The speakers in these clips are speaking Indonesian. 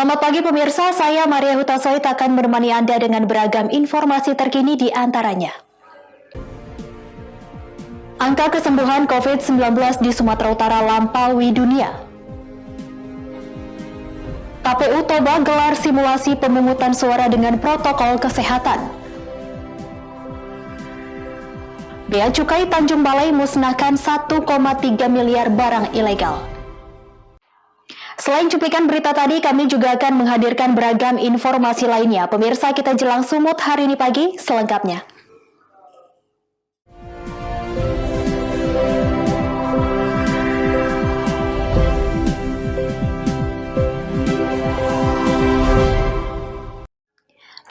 Selamat pagi pemirsa, saya Maria Hutasoit akan menemani Anda dengan beragam informasi terkini di antaranya. Angka kesembuhan COVID-19 di Sumatera Utara lampaui dunia. KPU Toba gelar simulasi pemungutan suara dengan protokol kesehatan. Bea Cukai Tanjung Balai musnahkan 1,3 miliar barang ilegal. Selain cuplikan berita tadi, kami juga akan menghadirkan beragam informasi lainnya. Pemirsa, kita jelang sumut hari ini pagi selengkapnya.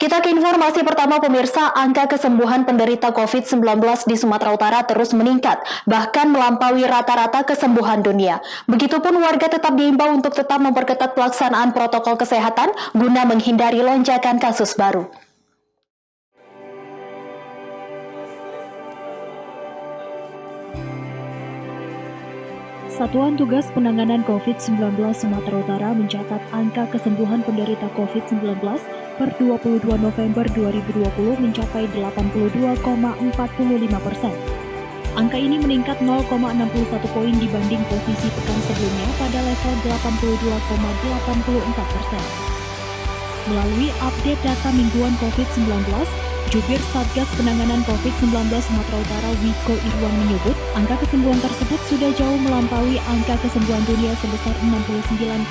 Kita ke informasi pertama pemirsa, angka kesembuhan penderita COVID-19 di Sumatera Utara terus meningkat, bahkan melampaui rata-rata kesembuhan dunia. Begitupun warga tetap diimbau untuk tetap memperketat pelaksanaan protokol kesehatan guna menghindari lonjakan kasus baru. Satuan Tugas Penanganan COVID-19 Sumatera Utara mencatat angka kesembuhan penderita COVID-19 per 22 November 2020 mencapai 82,45%. Angka ini meningkat 0,61 poin dibanding posisi pekan sebelumnya pada level 82,84%. Melalui update data mingguan COVID-19, Jubir Satgas Penanganan COVID-19 Sumatera Utara Wiko Irwan menyebut angka kesembuhan tersebut sudah jauh melampaui angka kesembuhan dunia sebesar 69,22%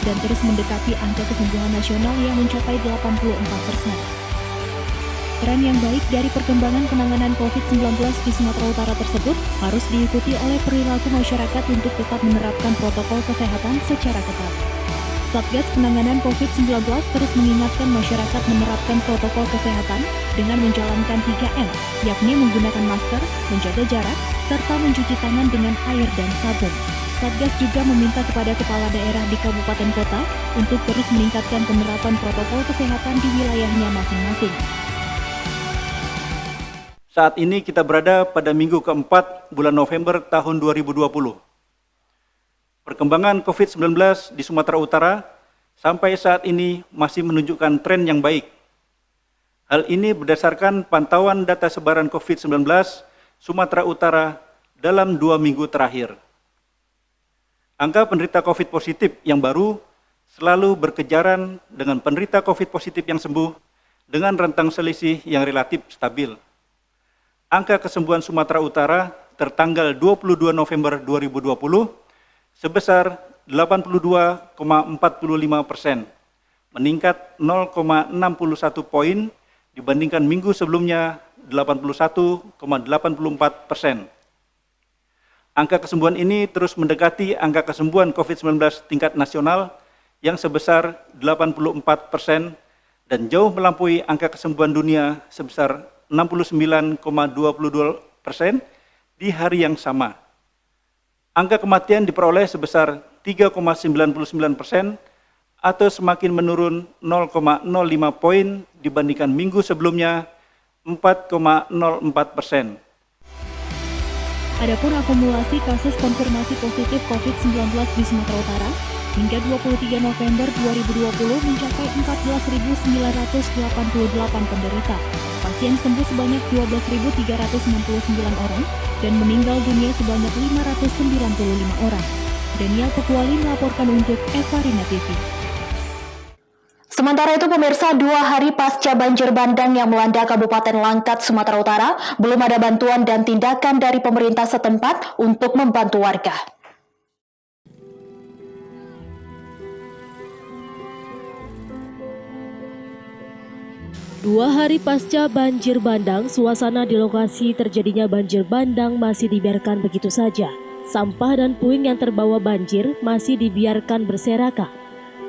dan terus mendekati angka kesembuhan nasional yang mencapai 84%. Tren yang baik dari perkembangan penanganan COVID-19 di Sumatera Utara tersebut harus diikuti oleh perilaku masyarakat untuk tetap menerapkan protokol kesehatan secara ketat. Satgas Penanganan COVID-19 terus mengingatkan masyarakat menerapkan protokol kesehatan dengan menjalankan 3M, yakni menggunakan masker, menjaga jarak, serta mencuci tangan dengan air dan sabun. Satgas juga meminta kepada kepala daerah di kabupaten kota untuk terus meningkatkan penerapan protokol kesehatan di wilayahnya masing-masing. Saat ini kita berada pada minggu keempat bulan November tahun 2020. Perkembangan COVID-19 di Sumatera Utara sampai saat ini masih menunjukkan tren yang baik. Hal ini berdasarkan pantauan data sebaran COVID-19 Sumatera Utara dalam 2 minggu terakhir. Angka penderita COVID positif yang baru selalu berkejaran dengan penderita COVID positif yang sembuh dengan rentang selisih yang relatif stabil. Angka kesembuhan Sumatera Utara tertanggal 22 November 2020 sebesar 82,45%, meningkat 0,61 poin dibandingkan minggu sebelumnya 81,84%. Angka kesembuhan ini terus mendekati angka kesembuhan COVID-19 tingkat nasional yang sebesar 84% dan jauh melampaui angka kesembuhan dunia sebesar 69,22% di hari yang sama. Angka kematian diperoleh sebesar 3,99% atau semakin menurun 0,05 poin dibandingkan minggu sebelumnya 4,04%. Adapun akumulasi kasus konfirmasi positif COVID-19 di Sumatera Utara hingga 23 November 2020 mencapai 14.988 penderita. Pasien sembuh sebanyak 12.369 orang dan meninggal dunia sebanyak 595 orang. Daniel Pekwali melaporkan untuk Evarina TV. Sementara itu pemirsa, 2 hari pasca banjir bandang yang melanda Kabupaten Langkat, Sumatera Utara, belum ada bantuan dan tindakan dari pemerintah setempat untuk membantu warga. Dua hari pasca banjir bandang, suasana di lokasi terjadinya banjir bandang masih dibiarkan begitu saja. Sampah dan puing yang terbawa banjir masih dibiarkan berserakan.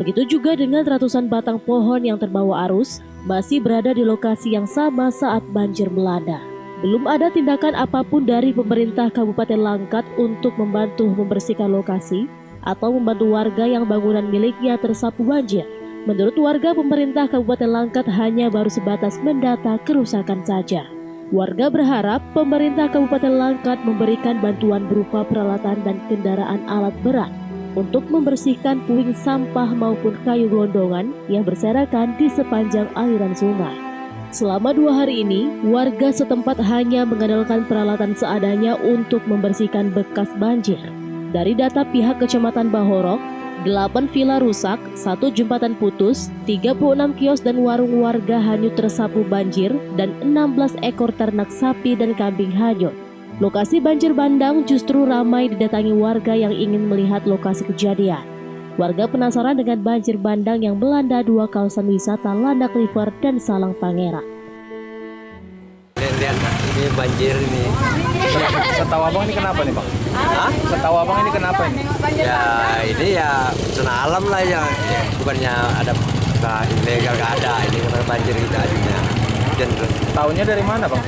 Begitu juga dengan ratusan batang pohon yang terbawa arus masih berada di lokasi yang sama saat banjir melanda. Belum ada tindakan apapun dari pemerintah Kabupaten Langkat untuk membantu membersihkan lokasi atau membantu warga yang bangunan miliknya tersapu banjir. Menurut warga, pemerintah Kabupaten Langkat hanya baru sebatas mendata kerusakan saja. Warga berharap pemerintah Kabupaten Langkat memberikan bantuan berupa peralatan dan kendaraan alat berat untuk membersihkan puing sampah maupun kayu gelondongan yang berserakan di sepanjang aliran sungai. Selama 2 hari ini, warga setempat hanya mengandalkan peralatan seadanya untuk membersihkan bekas banjir. Dari data pihak Kecamatan Bahorok, 8 villa rusak, 1 jembatan putus, 36 kios dan warung warga hanyut tersapu banjir, dan 16 ekor ternak sapi dan kambing hanyut. Lokasi banjir bandang justru ramai didatangi warga yang ingin melihat lokasi kejadian. Warga penasaran dengan banjir bandang yang melanda 2 kawasan wisata Landak River dan Salang Pangeran. Lihat ini banjir ini. Setahu abang ini kenapa nih bang? Hah? Setahu abang ini kenapa ini? Ya ini ya bencana alam lah ya. Bukannya ada ilegal, gak ada. Ini karena banjir kita aja. Terus. Tahunya dari mana bang?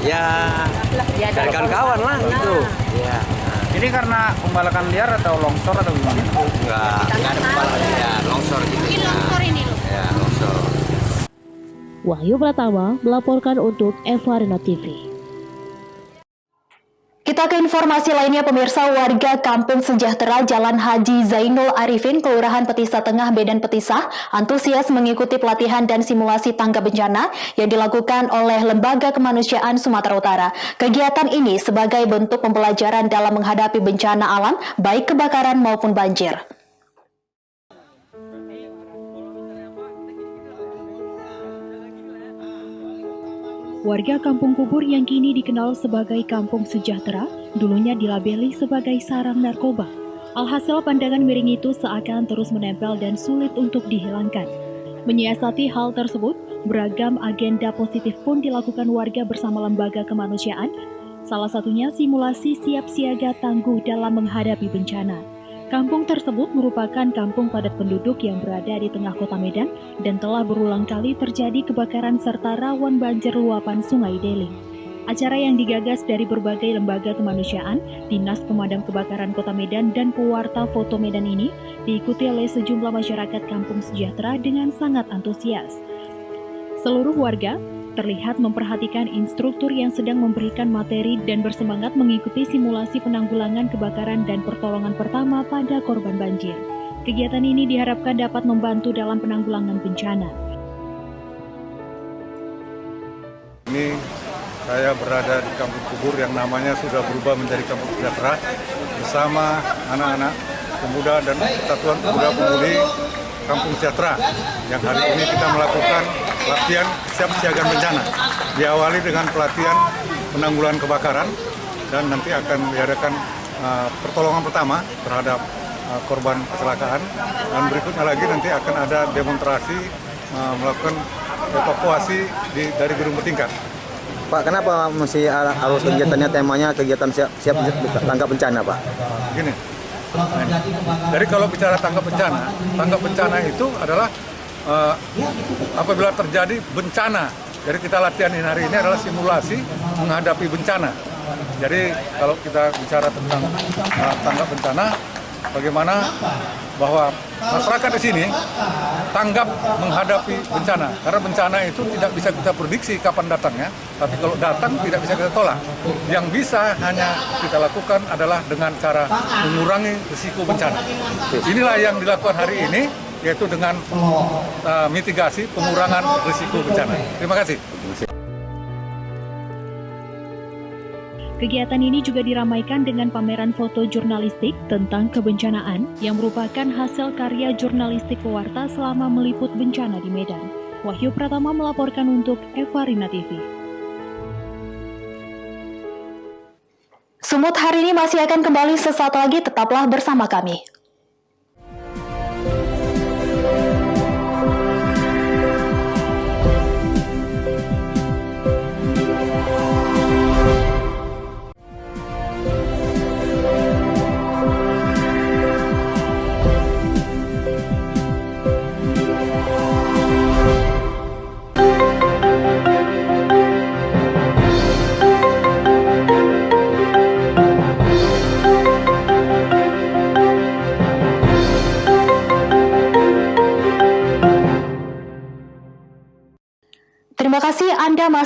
Ya dari kawan-kawan lah itu. Ya. Ini karena pembalakan liar atau longsor atau gimana? Enggak ada pembalakan ya, longsor gitu. Ini longsor ini loh. Ya longsor. Wahyu Pratama melaporkan untuk Eva Arena TV. Kita ke informasi lainnya, pemirsa. Warga Kampung Sejahtera Jalan Haji Zainul Arifin, Kelurahan Petisa Tengah, Medan Petisah, antusias mengikuti pelatihan dan simulasi tangga bencana yang dilakukan oleh Lembaga Kemanusiaan Sumatera Utara. Kegiatan ini sebagai bentuk pembelajaran dalam menghadapi bencana alam, baik kebakaran maupun banjir. Warga Kampung Kubur yang kini dikenal sebagai Kampung Sejahtera, dulunya dilabeli sebagai sarang narkoba. Alhasil pandangan miring itu seakan terus menempel dan sulit untuk dihilangkan. Menyiasati hal tersebut, beragam agenda positif pun dilakukan warga bersama lembaga kemanusiaan, salah satunya simulasi siap siaga tangguh dalam menghadapi bencana. Kampung tersebut merupakan kampung padat penduduk yang berada di tengah kota Medan dan telah berulang kali terjadi kebakaran serta rawan banjir luapan Sungai Deling. Acara yang digagas dari berbagai lembaga kemanusiaan, Dinas Pemadam Kebakaran Kota Medan dan Pewarta Foto Medan ini diikuti oleh sejumlah masyarakat Kampung Sejahtera dengan sangat antusias. Seluruh warga terlihat memperhatikan instruktur yang sedang memberikan materi dan bersemangat mengikuti simulasi penanggulangan kebakaran dan pertolongan pertama pada korban banjir. Kegiatan ini diharapkan dapat membantu dalam penanggulangan bencana. Ini saya berada di Kampung Kubur yang namanya sudah berubah menjadi Kampung Sejahtera bersama anak-anak pemuda dan Persatuan Pemuda Pemudi Kampung Sejahtera yang hari ini kita melakukan latihan kesiapsiagaan bencana. Diawali dengan pelatihan penanggulangan kebakaran dan nanti akan diadakan pertolongan pertama terhadap korban kecelakaan, dan berikutnya lagi nanti akan ada demonstrasi melakukan evakuasi dari gedung bertingkat. Pak, kenapa masih harus kegiatannya temanya kegiatan siap tanggap bencana, Pak? Gini, jadi kalau bicara tanggap bencana itu adalah apabila terjadi bencana. Jadi kita latihan hari ini adalah simulasi menghadapi bencana. Jadi kalau kita bicara tentang tanggap bencana, bagaimana bahwa masyarakat di sini tanggap menghadapi bencana. Karena bencana itu tidak bisa kita prediksi kapan datangnya, tapi kalau datang tidak bisa kita tolak. Yang bisa hanya kita lakukan adalah dengan cara mengurangi risiko bencana. Inilah yang dilakukan hari ini, yaitu dengan mitigasi pengurangan risiko bencana. Terima kasih. Kegiatan ini juga diramaikan dengan pameran foto jurnalistik tentang kebencanaan yang merupakan hasil karya jurnalistik pewarta selama meliput bencana di Medan. Wahyu Pratama melaporkan untuk Eva Arena TV. Sumut hari ini masih akan kembali sesaat lagi, tetaplah bersama kami.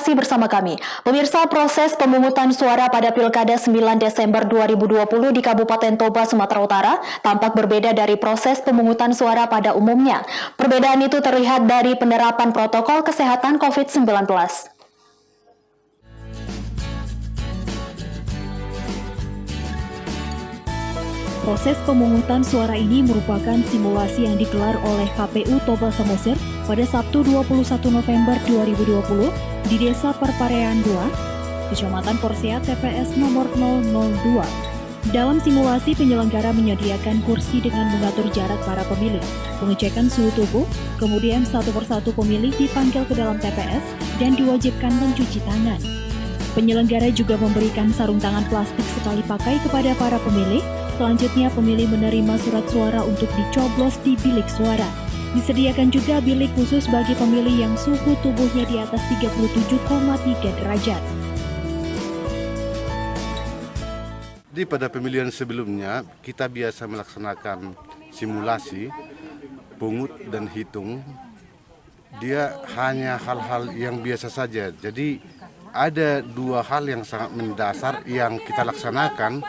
masih bersama kami. Pemirsa, proses pemungutan suara pada Pilkada 9 Desember 2020 di Kabupaten Toba, Sumatera Utara tampak berbeda dari proses pemungutan suara pada umumnya. Perbedaan itu terlihat dari penerapan protokol kesehatan COVID-19. Proses pemungutan suara ini merupakan simulasi yang digelar oleh KPU Toba Samosir pada Sabtu 21 November 2020 di Desa Perparean 2, Kecamatan Porseat, TPS nomor 002. Dalam simulasi, penyelenggara menyediakan kursi dengan mengatur jarak para pemilih, pengecekan suhu tubuh, kemudian satu persatu pemilih dipanggil ke dalam TPS dan diwajibkan mencuci tangan. Penyelenggara juga memberikan sarung tangan plastik sekali pakai kepada para pemilih. Selanjutnya, pemilih menerima surat suara untuk dicoblos di bilik suara. Disediakan juga bilik khusus bagi pemilih yang suhu tubuhnya di atas 37,3 derajat. Pada pemilihan sebelumnya, kita biasa melaksanakan simulasi, pungut dan hitung. Dia hanya hal-hal yang biasa saja. Jadi ada dua hal yang sangat mendasar yang kita laksanakan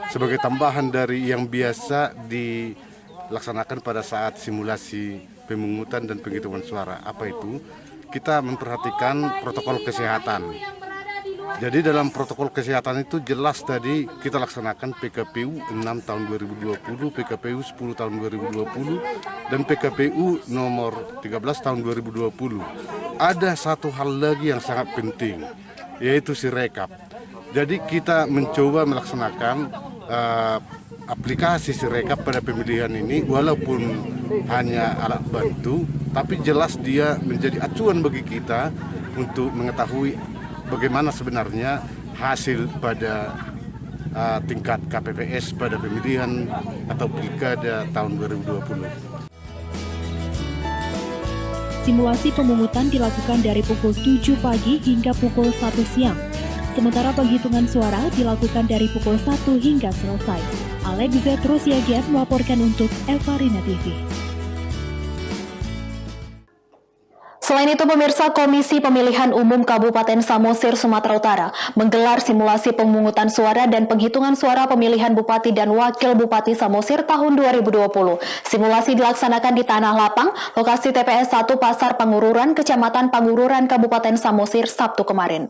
sebagai tambahan dari yang biasa dilaksanakan pada saat simulasi pemungutan dan penghitungan suara. Apa itu? Kita memperhatikan protokol kesehatan. Jadi dalam protokol kesehatan itu jelas tadi kita laksanakan PKPU 6 tahun 2020, PKPU 10 tahun 2020, dan PKPU nomor 13 tahun 2020. Ada satu hal lagi yang sangat penting, yaitu Sirekap. Jadi kita mencoba melaksanakan aplikasi Sirekap pada pemilihan ini, walaupun hanya alat bantu, tapi jelas dia menjadi acuan bagi kita untuk mengetahui bagaimana sebenarnya hasil pada tingkat KPPS pada pemilihan atau pilkada tahun 2020. Simulasi pemungutan dilakukan dari pukul 7 pagi hingga pukul 1 siang. Sementara penghitungan suara dilakukan dari pukul 1 hingga selesai. Alex Zetrus Yagiat melaporkan untuk Evarina TV. Selain itu, pemirsa, Komisi Pemilihan Umum Kabupaten Samosir, Sumatera Utara menggelar simulasi pemungutan suara dan penghitungan suara pemilihan Bupati dan Wakil Bupati Samosir tahun 2020. Simulasi dilaksanakan di Tanah Lapang, lokasi TPS 1 Pasar Pangururan, Kecamatan Pangururan, Kabupaten Samosir, Sabtu kemarin.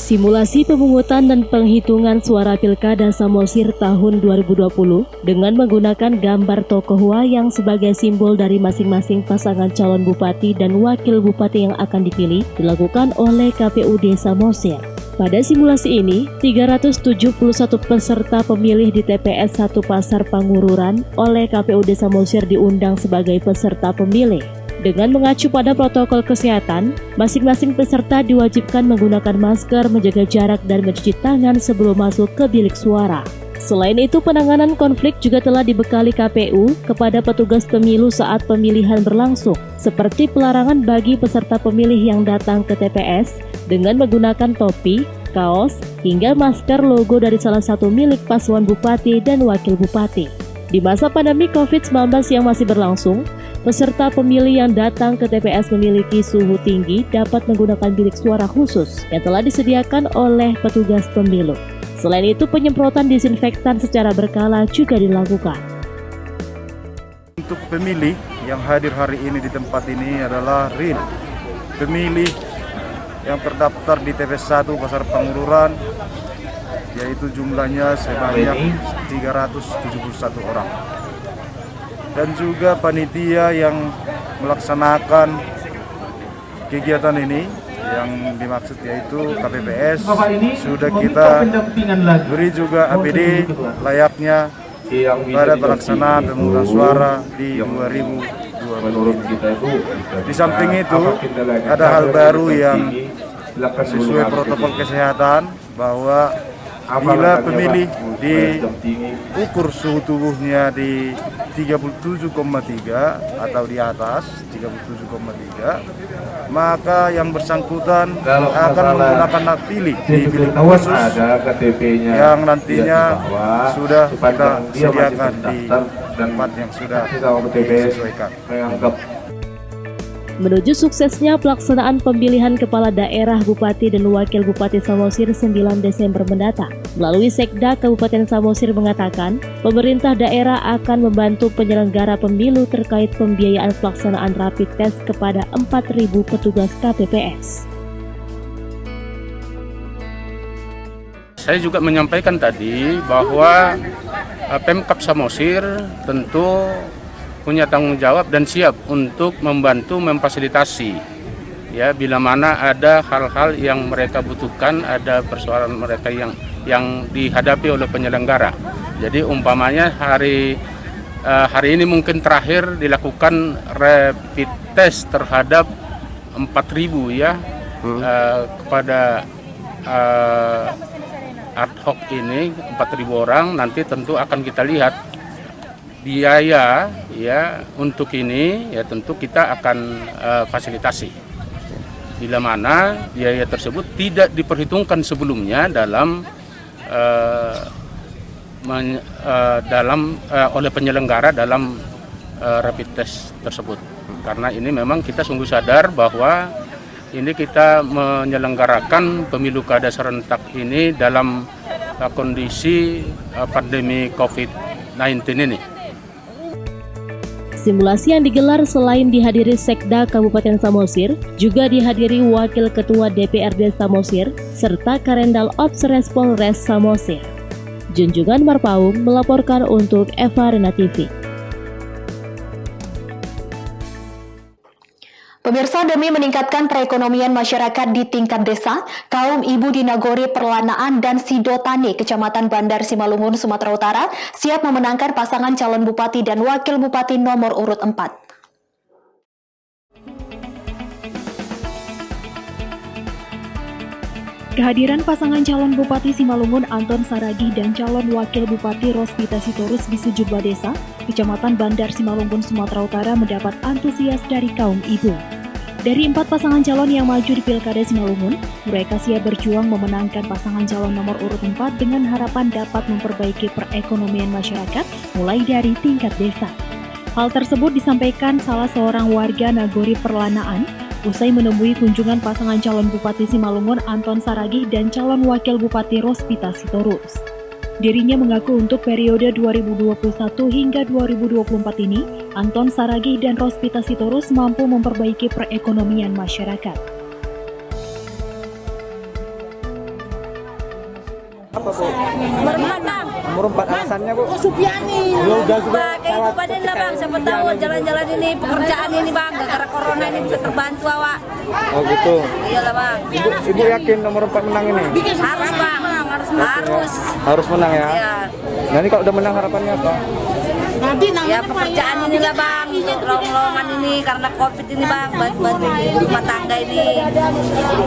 Simulasi pemungutan dan penghitungan suara Pilkada Samosir tahun 2020 dengan menggunakan gambar tokoh wayang sebagai simbol dari masing-masing pasangan calon bupati dan wakil bupati yang akan dipilih dilakukan oleh KPUD Samosir. Pada simulasi ini, 371 peserta pemilih di TPS 1 Pasar Pangururan oleh KPUD Samosir diundang sebagai peserta pemilih. Dengan mengacu pada protokol kesehatan, masing-masing peserta diwajibkan menggunakan masker, menjaga jarak, dan mencuci tangan sebelum masuk ke bilik suara. Selain itu, penanganan konflik juga telah dibekali KPU kepada petugas pemilu saat pemilihan berlangsung, seperti pelarangan bagi peserta pemilih yang datang ke TPS dengan menggunakan topi, kaos, hingga masker logo dari salah satu milik paslon bupati dan wakil bupati. Di masa pandemi COVID-19 yang masih berlangsung, peserta pemilih yang datang ke TPS memiliki suhu tinggi dapat menggunakan bilik suara khusus yang telah disediakan oleh petugas pemilu. Selain itu, penyemprotan disinfektan secara berkala juga dilakukan. Untuk pemilih yang hadir hari ini di tempat ini adalah real pemilih yang terdaftar di TPS 1 Pasar Pangururan, yaitu jumlahnya sebanyak 371 orang. Dan juga panitia yang melaksanakan kegiatan ini yang dimaksud yaitu KPPS sudah kita beri juga APD layaknya pada pelaksanaan pemungutan suara di 2020 ini. Di samping itu ada hal baru yang sesuai protokol kesehatan bahwa bila pemilih diukur suhu tubuhnya di 37,3 atau di atas 37,3, maka yang bersangkutan akan menggunakan hak pilih di bilik khusus yang nantinya sudah kita sediakan di tempat yang sudah disesuaikan. Menuju suksesnya pelaksanaan pemilihan kepala daerah Bupati dan Wakil Bupati Samosir 9 Desember mendatang, melalui Sekda Kabupaten Samosir mengatakan, pemerintah daerah akan membantu penyelenggara pemilu terkait pembiayaan pelaksanaan rapid test kepada 4.000 petugas KPPS. Saya juga menyampaikan tadi bahwa Pemkab Samosir tentu punya tanggung jawab dan siap untuk membantu memfasilitasi ya bila mana ada hal-hal yang mereka butuhkan, ada persoalan mereka yang dihadapi oleh penyelenggara. Jadi umpamanya hari ini mungkin terakhir dilakukan rapid test terhadap 4.000 ya kepada ad hoc ini 4.000 orang. Nanti tentu akan kita lihat biaya ya untuk ini ya tentu kita akan fasilitasi bila mana biaya tersebut tidak diperhitungkan sebelumnya oleh penyelenggara dalam rapid test tersebut, karena ini memang kita sungguh sadar bahwa ini kita menyelenggarakan pemilu kada serentak ini dalam kondisi pandemi COVID-19 ini. Simulasi yang digelar selain dihadiri Sekda Kabupaten Samosir, juga dihadiri Wakil Ketua DPRD Samosir, serta Karendal Ops Respolres Samosir. Junjungan Marpaung melaporkan untuk Eva Rena TV. Pemirsa, demi meningkatkan perekonomian masyarakat di tingkat desa, kaum ibu di Nagori Perlanaan dan Sidotani, Kecamatan Bandar Simalungun, Sumatera Utara, siap memenangkan pasangan calon bupati dan wakil bupati nomor urut 4. Kehadiran pasangan calon Bupati Simalungun Anton Saragih dan calon Wakil Bupati Rospita Sitorus di sejumlah desa, Kecamatan Bandar Simalungun, Sumatera Utara mendapat antusias dari kaum ibu. Dari 4 pasangan calon yang maju di Pilkada Simalungun, mereka siap berjuang memenangkan pasangan calon nomor urut 4 dengan harapan dapat memperbaiki perekonomian masyarakat mulai dari tingkat desa. Hal tersebut disampaikan salah seorang warga Nagori Perlanaan usai menemui kunjungan pasangan calon Bupati Simalungun Anton Saragih dan calon Wakil Bupati Rospita Sitorus. Dirinya mengaku untuk periode 2021 hingga 2024 ini, Anton Saragih dan Rospita Sitorus mampu memperbaiki perekonomian masyarakat. Apa Bu? Nomor 4 bang. Nomor 4 alasannya Bu? Supiani. Kehidupannya lah bang, siapa tahu jalan-jalan ini, pekerjaan ini bang, gara-gara corona ini bisa terbantu awak. Oh gitu. Iyalah bang. Ibu yakin nomor 4 menang ini? Harus bang, harus. Harus menang ya? Iya. Nah ini kalau udah menang harapannya apa? Ya pekerjaan inilah bang, lowongan ini karena COVID ini bang, bantu ibu rumah tangga ini.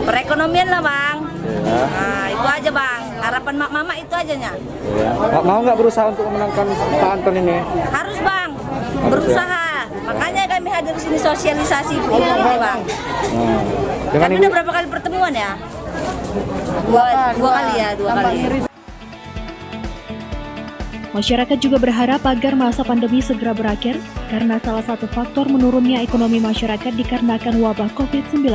Perekonomian lah bang. Ya. Nah itu aja bang, harapan mak mama itu aja nya. Ya. Mau nggak berusaha untuk memenangkan Pak Anton ini? Harus bang, berusaha. Makanya kami hadir sini sosialisasi ibu ini bang. Kami udah berapa kali pertemuan ya? Dua kali. Masyarakat juga berharap agar masa pandemi segera berakhir karena salah satu faktor menurunnya ekonomi masyarakat dikarenakan wabah COVID-19.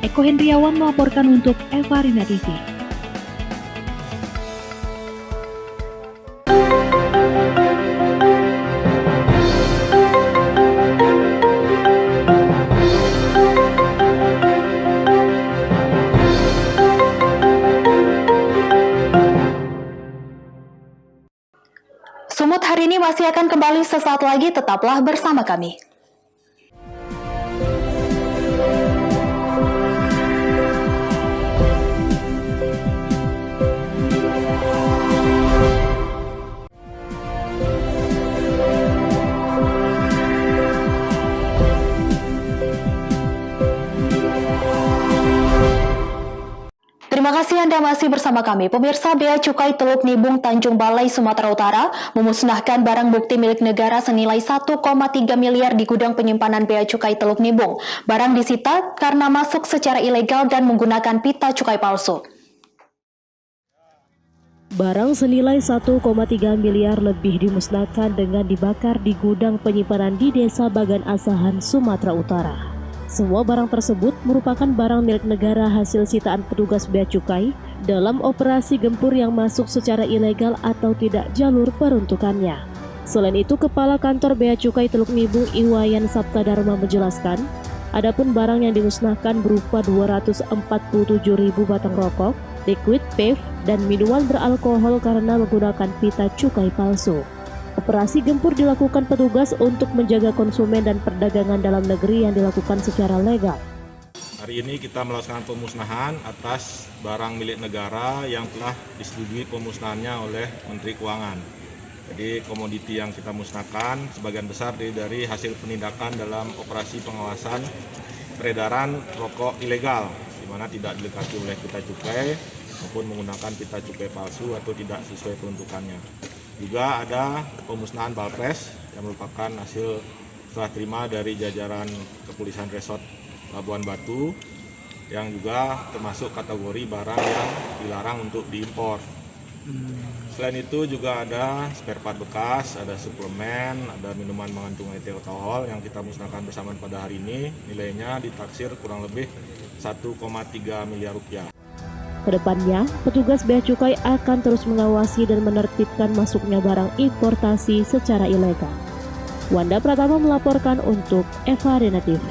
Eko Hendriawan melaporkan untuk Eva Rina TV. Sumut hari ini masih akan kembali sesaat lagi, tetaplah bersama kami. Terima kasih Anda masih bersama kami. Pemirsa, Bea Cukai Teluk Nibung Tanjung Balai, Sumatera Utara memusnahkan barang bukti milik negara senilai 1,3 miliar di gudang penyimpanan Bea Cukai Teluk Nibung. Barang disita karena masuk secara ilegal dan menggunakan pita cukai palsu. Barang senilai 1,3 miliar lebih dimusnahkan dengan dibakar di gudang penyimpanan di Desa Bagan Asahan, Sumatera Utara. Semua barang tersebut merupakan barang milik negara hasil sitaan petugas Bea Cukai dalam operasi gempur yang masuk secara ilegal atau tidak jalur peruntukannya. Selain itu, Kepala Kantor Bea Cukai Teluk Nibung Iwayan Saptadarma menjelaskan, adapun barang yang dimusnahkan berupa 247.000 batang rokok, liquid vape, dan minuman beralkohol karena menggunakan pita cukai palsu. Operasi gempur dilakukan petugas untuk menjaga konsumen dan perdagangan dalam negeri yang dilakukan secara legal. Hari ini kita melaksanakan pemusnahan atas barang milik negara yang telah disetujui pemusnahannya oleh Menteri Keuangan. Jadi komoditi yang kita musnahkan sebagian besar dari hasil penindakan dalam operasi pengawasan peredaran rokok ilegal, di mana tidak dilengkapi oleh pita cukai maupun menggunakan pita cukai palsu atau tidak sesuai peruntukannya. Juga ada pemusnahan balpres yang merupakan hasil setelah terima dari jajaran Kepolisian Resort Labuan Batu yang juga termasuk kategori barang yang dilarang untuk diimpor. Selain itu juga ada spare part bekas, ada suplemen, ada minuman mengandung etil alkohol yang kita musnahkan bersama pada hari ini. Nilainya ditaksir kurang lebih 1,3 miliar rupiah. Kedepannya, petugas Bea Cukai akan terus mengawasi dan menertibkan masuknya barang importasi secara ilegal. Wanda Pratama melaporkan untuk Eva Arena TV.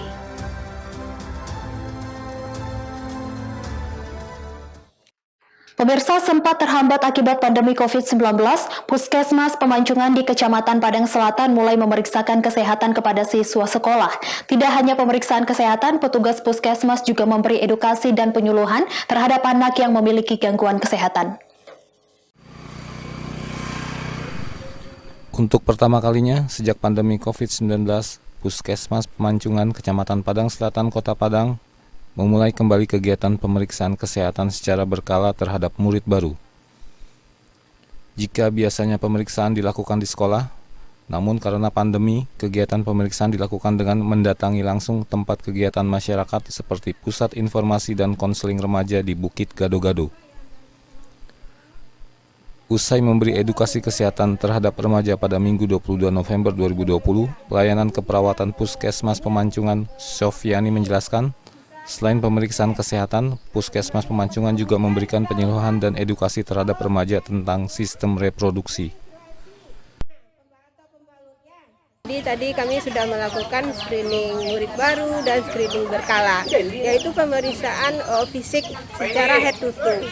Pemirsa, sempat terhambat akibat pandemi COVID-19, Puskesmas Pemancungan di Kecamatan Padang Selatan mulai memeriksakan kesehatan kepada siswa sekolah. Tidak hanya pemeriksaan kesehatan, petugas Puskesmas juga memberi edukasi dan penyuluhan terhadap anak yang memiliki gangguan kesehatan. Untuk pertama kalinya sejak pandemi COVID-19, Puskesmas Pemancungan Kecamatan Padang Selatan, Kota Padang memulai kembali kegiatan pemeriksaan kesehatan secara berkala terhadap murid baru. Jika biasanya pemeriksaan dilakukan di sekolah, namun karena pandemi, kegiatan pemeriksaan dilakukan dengan mendatangi langsung tempat kegiatan masyarakat seperti Pusat Informasi dan Konseling Remaja di Bukit Gado-Gado. Usai memberi edukasi kesehatan terhadap remaja pada Minggu 22 November 2020, pelayanan keperawatan Puskesmas Pemancungan Sofiani menjelaskan, selain pemeriksaan kesehatan, Puskesmas Pemancungan juga memberikan penyuluhan dan edukasi terhadap remaja tentang sistem reproduksi. Jadi tadi kami sudah melakukan screening murid baru dan screening berkala, yaitu pemeriksaan fisik secara head to toe.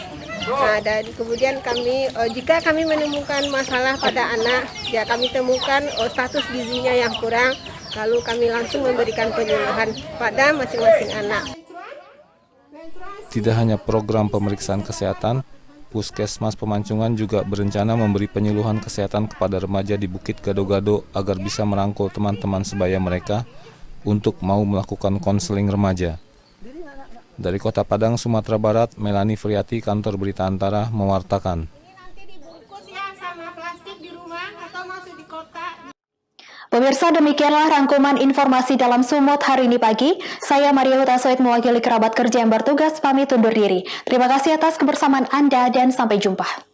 Nah, dan kemudian kami, jika kami menemukan masalah pada anak, ya kami temukan status gizinya yang kurang, lalu kami langsung memberikan penyuluhan pada masing-masing anak. Tidak hanya program pemeriksaan kesehatan, Puskesmas Pemancungan juga berencana memberi penyuluhan kesehatan kepada remaja di Bukit Gado-Gado agar bisa merangkul teman-teman sebaya mereka untuk mau melakukan konseling remaja. Dari Kota Padang, Sumatera Barat, Melani Friati, Kantor Berita Antara, mewartakan. Pemirsa, demikianlah rangkuman informasi dalam Sumut hari ini pagi. Saya Maria Hutasoid mewakili kerabat kerja yang bertugas pamit undur diri. Terima kasih atas kebersamaan Anda dan sampai jumpa.